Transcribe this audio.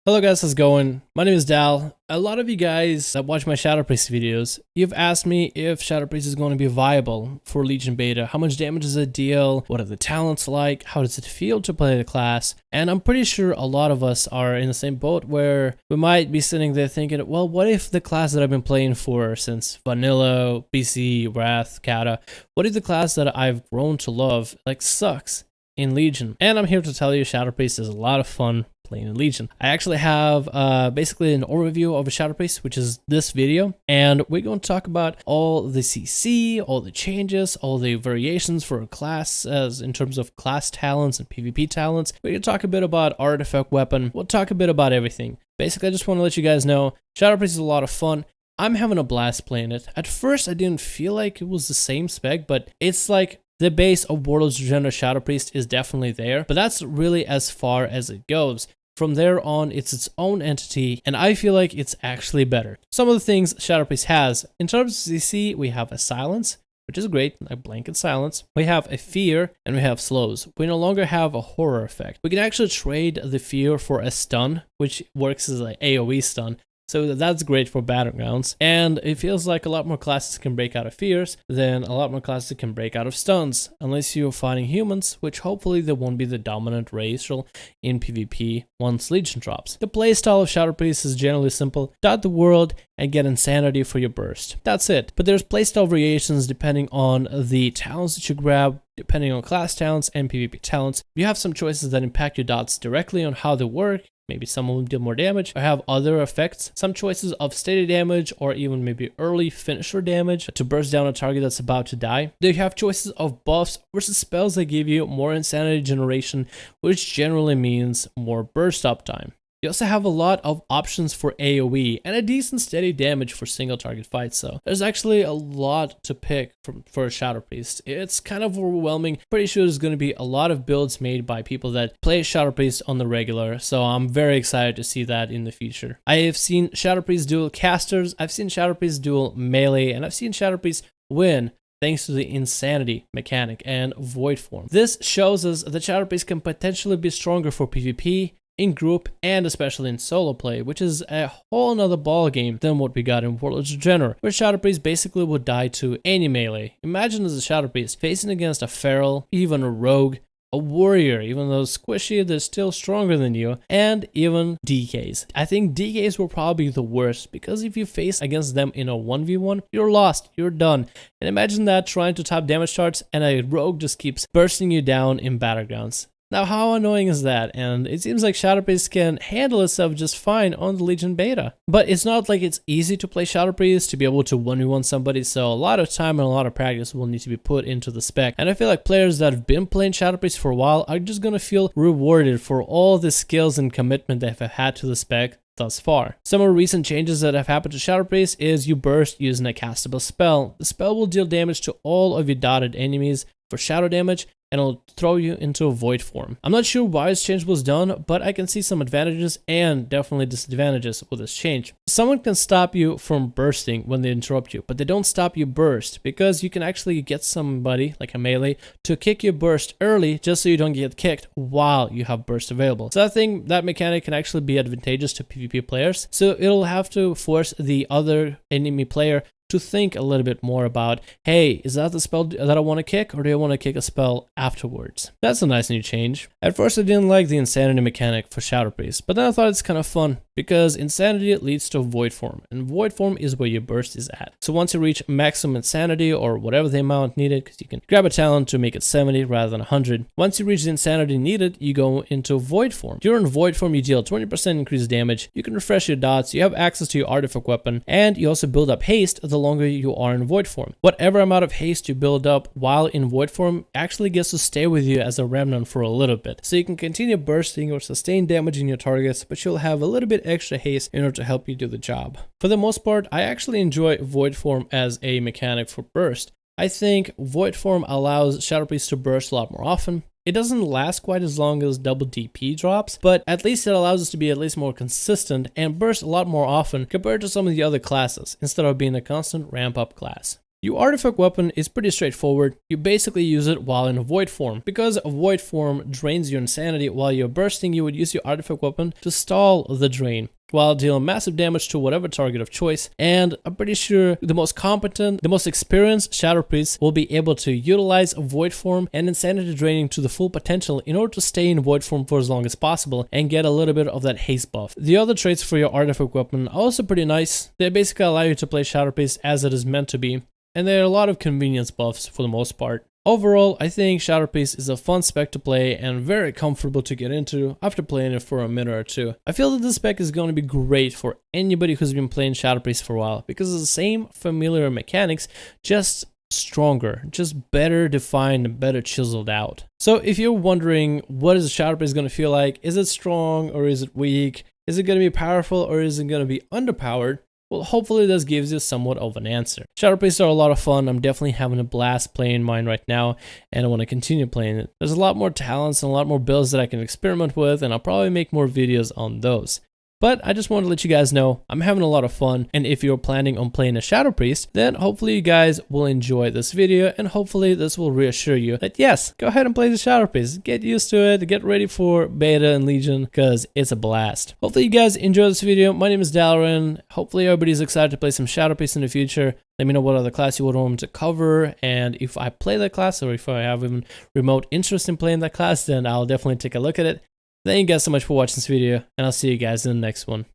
Hello guys, how's it going? My name is Dal. A lot of you guys that watch my Shadow Priest videos, you've asked me if Shadow Priest is going to be viable for Legion Beta. How much damage does it deal? What are the talents like? How does it feel to play the class? And I'm pretty sure a lot of us are in the same boat where we might be sitting there thinking, well, what if the class that I've been playing for since Vanilla, BC, Wrath, Kata, what if the class that I've grown to love sucks in Legion? And I'm here to tell you Shadow Priest is a lot of fun playing in Legion. I actually have basically an overview of a Shadow Priest, which is this video, and we're going to talk about all the CC, all the changes, all the variations for a class as in terms of class talents and PvP talents. We're going to talk a bit about artifact weapon. We'll talk a bit about everything. Basically, I just want to let you guys know Shadow Priest is a lot of fun. I'm having a blast playing it. At first, I didn't feel like it was the same spec, but it's like the base of Warlord's Regenerate Shadow Priest is definitely there, but that's really as far as it goes. From there on, it's its own entity, and I feel like it's actually better. Some of the things Shadow Priest has, in terms of CC, we have a silence, which is great, like blanket silence. We have a fear, and we have slows. We no longer have a horror effect. We can actually trade the fear for a stun, which works as an AoE stun. So that's great for battlegrounds, and it feels like a lot more classes can break out of fears than a lot more classes can break out of stuns, unless you're fighting humans, which hopefully they won't be the dominant racial in PvP once Legion drops. The playstyle of Shadow Priest is generally simple: dot the world and get insanity for your burst. That's it. But there's playstyle variations depending on the talents that you grab, depending on class talents and PvP talents. You have some choices that impact your dots directly on how they work. Maybe some of them deal more damage or have other effects. Some choices of steady damage or even maybe early finisher damage to burst down a target that's about to die. Then you have choices of buffs versus spells that give you more insanity generation, which generally means more burst uptime. You also have a lot of options for AoE and a decent steady damage for single target fights, so there's actually a lot to pick for a Shadow Priest. It's kind of overwhelming. Pretty sure there's going to be a lot of builds made by people that play Shadow Priest on the regular, so I'm very excited to see that in the future. I have seen Shadow Priest dual casters, I've seen Shadow Priest dual melee, and I've seen Shadow Priest win thanks to the insanity mechanic and void form. This shows us that Shadow Priest can potentially be stronger for PvP, in group, and especially in solo play, which is a whole nother ball game than what we got in Warlord's Regenerate, where Shadow Priest basically would die to any melee. Imagine as a Shadow Priest facing against a feral, even a rogue, a warrior, even though squishy, they're still stronger than you, and even DKs. I think DKs were probably the worst, because if you face against them in a 1v1, you're lost, you're done. And imagine that trying to top damage charts, and a rogue just keeps bursting you down in battlegrounds. Now, how annoying is that? And it seems like Shadow Priest can handle itself just fine on the Legion beta. But it's not like it's easy to play Shadow Priest to be able to 1v1 somebody, so a lot of time and a lot of practice will need to be put into the spec. And I feel like players that have been playing Shadow Priest for a while are just gonna feel rewarded for all the skills and commitment they've had to the spec thus far. Some of the recent changes that have happened to Shadow Priest is you burst using a castable spell. The spell will deal damage to all of your dotted enemies for shadow damage, and it'll throw you into a void form. I'm not sure why this change was done, but I can see some advantages and definitely disadvantages with this change. Someone can stop you from bursting when they interrupt you, but they don't stop you burst, because you can actually get somebody, like a melee, to kick your burst early just so you don't get kicked while you have burst available. So I think that mechanic can actually be advantageous to PvP players, so it'll have to force the other enemy player to think a little bit more about, hey, is that the spell that I want to kick, or do I want to kick a spell afterwards? That's a nice new change. At first I didn't like the insanity mechanic for Shadow Priest, but then I thought it's kind of fun, because insanity leads to void form, and void form is where your burst is at. So once you reach maximum insanity, or whatever the amount needed, because you can grab a talent to make it 70 rather than 100, once you reach the insanity needed, you go into void form. During void form, you deal 20% increased damage, you can refresh your dots, you have access to your artifact weapon, and you also build up haste the longer you are in void form. Whatever amount of haste you build up while in void form actually gets to stay with you as a remnant for a little bit. So you can continue bursting or sustain damage in your targets, but you'll have a little bit extra haste in order to help you do the job. For the most part, I actually enjoy void form as a mechanic for burst. I think void form allows Shadow Priest to burst a lot more often. It doesn't last quite as long as double DP drops, but at least it allows us to be at least more consistent and burst a lot more often compared to some of the other classes, instead of being a constant ramp up class. Your artifact weapon is pretty straightforward. You basically use it while in void form. Because void form drains your insanity while you're bursting, you would use your artifact weapon to stall the drain while dealing massive damage to whatever target of choice. And I'm pretty sure the most competent, the most experienced Shadow Priest will be able to utilize void form and insanity draining to the full potential in order to stay in void form for as long as possible and get a little bit of that haste buff. The other traits for your artifact weapon are also pretty nice. They basically allow you to play Shadow Priest as it is meant to be, and there are a lot of convenience buffs for the most part. Overall, I think Shadow Priest is a fun spec to play and very comfortable to get into after playing it for a minute or two. I feel that this spec is going to be great for anybody who's been playing Shadow Priest for a while because it's the same familiar mechanics, just stronger, just better defined and better chiseled out. So if you're wondering what is Shadow Priest going to feel like, is it strong or is it weak? Is it going to be powerful or is it going to be underpowered? Well, hopefully this gives you somewhat of an answer. Shadow Priests are a lot of fun. I'm definitely having a blast playing mine right now, and I want to continue playing it. There's a lot more talents and a lot more builds that I can experiment with, and I'll probably make more videos on those. But I just wanted to let you guys know I'm having a lot of fun, and if you're planning on playing a Shadow Priest, then hopefully you guys will enjoy this video, and hopefully this will reassure you that yes, go ahead and play the Shadow Priest. Get used to it, get ready for Beta and Legion, because it's a blast. Hopefully you guys enjoy this video. My name is Dalrin. Hopefully everybody's excited to play some Shadow Priest in the future. Let me know what other class you would want me to cover, and if I play that class, or if I have even remote interest in playing that class, then I'll definitely take a look at it. Thank you guys so much for watching this video, and I'll see you guys in the next one.